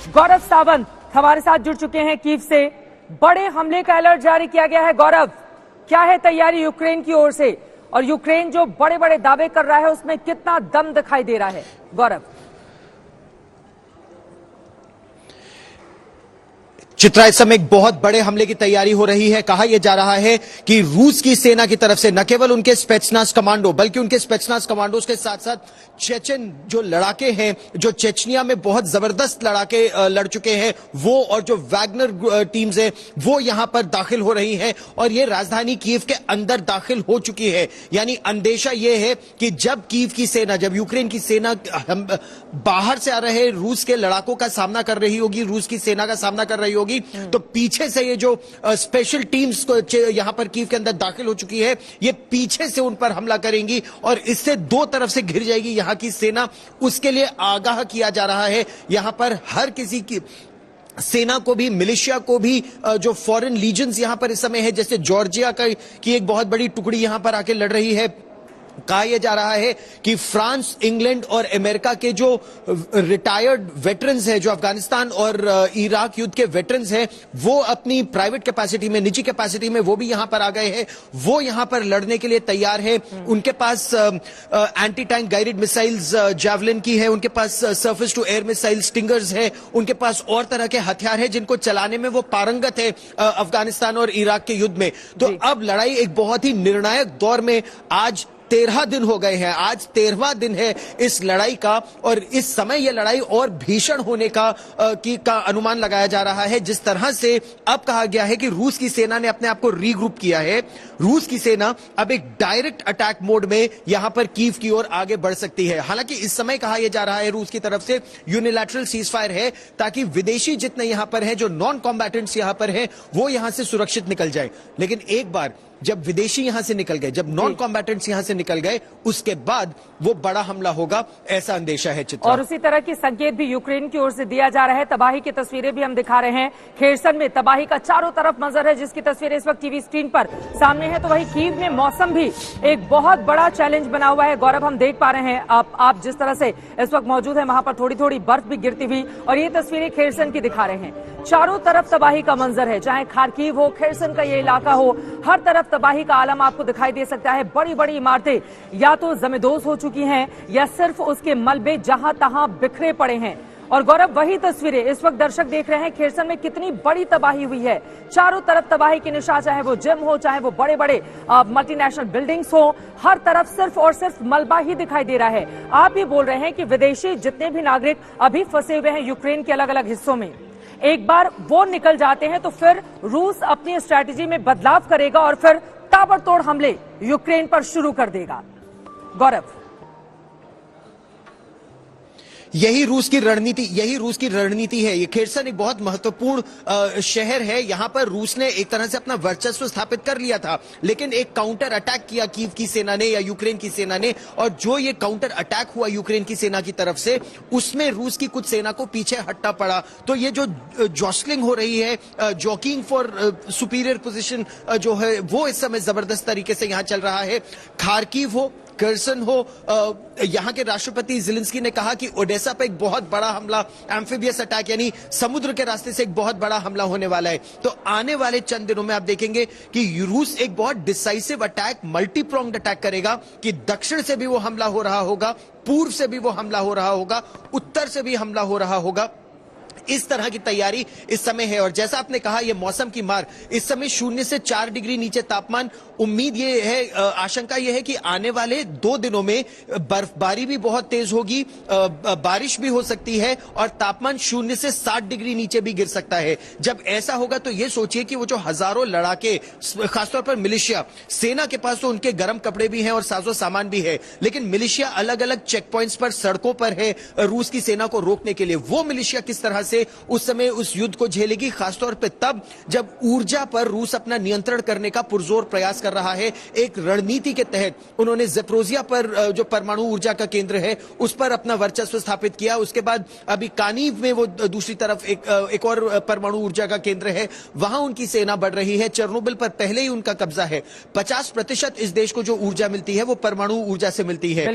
गौरव सावंत हमारे साथ जुड़ चुके हैं कीव से। बड़े हमले का अलर्ट जारी किया गया है। गौरव, क्या है तैयारी यूक्रेन की ओर से, और यूक्रेन जो बड़े बड़े दावे कर रहा है उसमें कितना दम दिखाई दे रहा है? गौरव। चित्रा, इस समय एक बहुत बड़े हमले की तैयारी हो रही है। कहा यह जा रहा है कि रूस की सेना की तरफ से न केवल उनके स्पेचनाज कमांडो बल्कि उनके स्पेचनाज कमांडोज के साथ साथ चेचन जो लड़ाके हैं, जो चेचनिया में बहुत जबरदस्त लड़ाके लड़ चुके हैं, वो और जो वैगनर टीम्स है वो यहां पर दाखिल हो रही हैं और ये राजधानी कीव के अंदर दाखिल हो चुकी है। यानी अंदेशा यह है कि जब कीव की सेना, जब यूक्रेन की सेना बाहर से आ रहे रूस के लड़ाकों का सामना कर रही होगी, रूस की सेना का सामना कर रही होगी, तो पीछे से ये जो स्पेशल टीम्स यहां पर कीव के अंदर दाखिल हो चुकी है, ये पीछे से उन पर हमला करेंगी और इससे दो तरफ से घिर जाएगी यहां की सेना। उसके लिए आगाह किया जा रहा है यहां पर हर किसी की सेना को भी, मिलिशिया को भी, जो फॉरेन लीजन्स यहां पर इस समय है, जैसे जॉर्जिया की एक बहुत बड़ी टुकड़ी यहां पर आके लड़ रही है। कहा यह जा रहा है कि फ्रांस, इंग्लैंड और अमेरिका के जो रिटायर्ड वेटरन्स हैं, जो अफगानिस्तान और इराक युद्ध के वेटरन्स हैं, वो अपनी प्राइवेट कैपेसिटी में, निजी कैपेसिटी में वो भी यहां पर आ गए हैं। वो यहां पर लड़ने के लिए तैयार है। उनके पास anti tank guided missiles javelin की है, उनके पास surface to air missile stingers है, उनके पास और तरह के हथियार है जिनको चलाने में वो पारंगत है अफगानिस्तान और इराक के युद्ध में। तो अब लड़ाई एक बहुत ही निर्णायक दौर में, आज 13 दिन हो गए हैं, आज 13वां दिन है इस लड़ाई का, और इस समय यह लड़ाई और भीषण होने का अनुमान लगाया जा रहा है। जिस तरह से अब कहा गया है कि रूस की सेना ने अपने आप को रीग्रुप किया है, रूस की सेना अब एक डायरेक्ट अटैक मोड में यहां पर कीव की ओर आगे बढ़ सकती है। हालांकि इस समय कहा यह जा रहा है रूस की तरफ से यूनिलैटरल सीजफायर है, ताकि विदेशी जितने यहां पर हैं, जो नॉन कॉम्बैटेंट्स यहां पर हैं, वो यहां से सुरक्षित निकल जाए। लेकिन एक बार जब विदेशी यहां से निकल गए, जब नॉन कॉम्बैटेंट्स यहां से निकल गए, उसके बाद वो बड़ा हमला होगा, ऐसा अंदेशा है। चित्रा, और उसी तरह की संकेत भी यूक्रेन की ओर से दिया जा रहा है। तबाही की तस्वीरें भी हम दिखा रहे हैं। खेरसन में तबाही का चारों तरफ मंजर है, जिसकी तस्वीरें इस वक्त टीवी स्क्रीन पर सामने है। तो वही कीव में मौसम भी एक बहुत बड़ा चैलेंज बना हुआ है। गौरव, हम देख पा रहे हैं आप जिस तरह से इस वक्त मौजूद है, वहां पर थोड़ी थोड़ी बर्फ भी गिरती हुई, और ये तस्वीरें खेरसन की दिखा रहे हैं। चारों तरफ तबाही का मंजर है, चाहे खारकीव हो, खेरसन का ये इलाका हो, हर तरफ तबाही का आलम आपको दिखाई दे सकता है। बड़ी बड़ी इमारतें या तो जमींदोज हो चुकी हैं या सिर्फ उसके मलबे जहां तहां बिखरे पड़े हैं। और गौरव, वही तस्वीरें इस वक्त दर्शक देख रहे हैं खेरसन में कितनी बड़ी तबाही हुई है। चारों तरफ तबाही के निशान, चाहे वो जिम हो, चाहे वो बड़े बड़े मल्टीनेशनल बिल्डिंग्स हो, हर तरफ सिर्फ और सिर्फ मलबा ही दिखाई दे रहा है। आप भी बोल रहे हैं कि विदेशी जितने भी नागरिक अभी फंसे हुए हैं यूक्रेन के अलग अलग हिस्सों में, एक बार वो निकल जाते हैं तो फिर रूस अपनी स्ट्रैटेजी में बदलाव करेगा और फिर ताबड़तोड़ हमले यूक्रेन पर शुरू कर देगा। गौरव, यही रूस की रणनीति है। ये खेरसन एक बहुत महत्वपूर्ण शहर है। यहां पर रूस ने एक तरह से अपना वर्चस्व स्थापित कर लिया था, लेकिन एक काउंटर अटैक किया कीव की सेना ने या यूक्रेन की सेना ने, और जो ये काउंटर अटैक हुआ यूक्रेन की सेना की तरफ से, उसमें रूस की कुछ सेना को पीछे हटना पड़ा। तो ये जो जॉस्लिंग हो रही है, जॉकिंग फॉर सुपीरियर पोजीशन जो है, वो इस समय जबरदस्त तरीके से यहां चल रहा है। खारकीव हो, खेरसन हो, यहां के राष्ट्रपति ज़ेलेंस्की ने कहा कि ओडेसा पे एक बहुत बड़ा हमला, एम्फिबियस अटैक, यानी समुद्र के रास्ते से एक बहुत बड़ा हमला होने वाला है। तो आने वाले चंद दिनों में आप देखेंगे कि रूस एक बहुत decisive attack, multi pronged attack करेगा, कि दक्षिण से भी वो हमला हो रहा होगा, पूर्व से भी वो हमला हो रहा होगा, उत्तर से भी हमला हो रहा होगा। इस तरह की तैयारी इस समय है। और जैसा आपने कहा, यह मौसम की मार, इस समय 0 से 4 डिग्री नीचे तापमान। उम्मीद ये है, आशंका यह है कि आने वाले 2 दिनों में बर्फबारी भी बहुत तेज होगी, बारिश भी हो सकती है, और तापमान 0 से 7 डिग्री नीचे भी गिर सकता है। जब ऐसा होगा तो यह सोचिए कि वो जो हजारों लड़ाके, खासतौर पर मिलिशिया, सेना के पास तो उनके गर्म कपड़े भी हैं और साजो सामान भी है, लेकिन मिलिशिया अलग अलग चेक पॉइंट्स पर, सड़कों पर है रूस की सेना को रोकने के लिए। वो मिलिशिया किस तरह से उस समय उस युद्ध को झेलेगी, खासतौर पर तब जब ऊर्जा पर रूस अपना नियंत्रण करने का पुरजोर प्रयास कर रहा है। एक रणनीति के तहत उन्होंने ज़ेपोरिज़िया पर, जो परमाणु ऊर्जा का केंद्र है, उस पर अपना वर्चस्व स्थापित किया। उसके बाद अभी कानीव में वो दूसरी तरफ एक और परमाणु ऊर्जा का केंद्र है, वहां उनकी सेना बढ़ रही है। चेर्नोबिल पर पहले ही उनका कब्जा है। 50% इस देश को जो ऊर्जा मिलती है वो परमाणु ऊर्जा से मिलती है।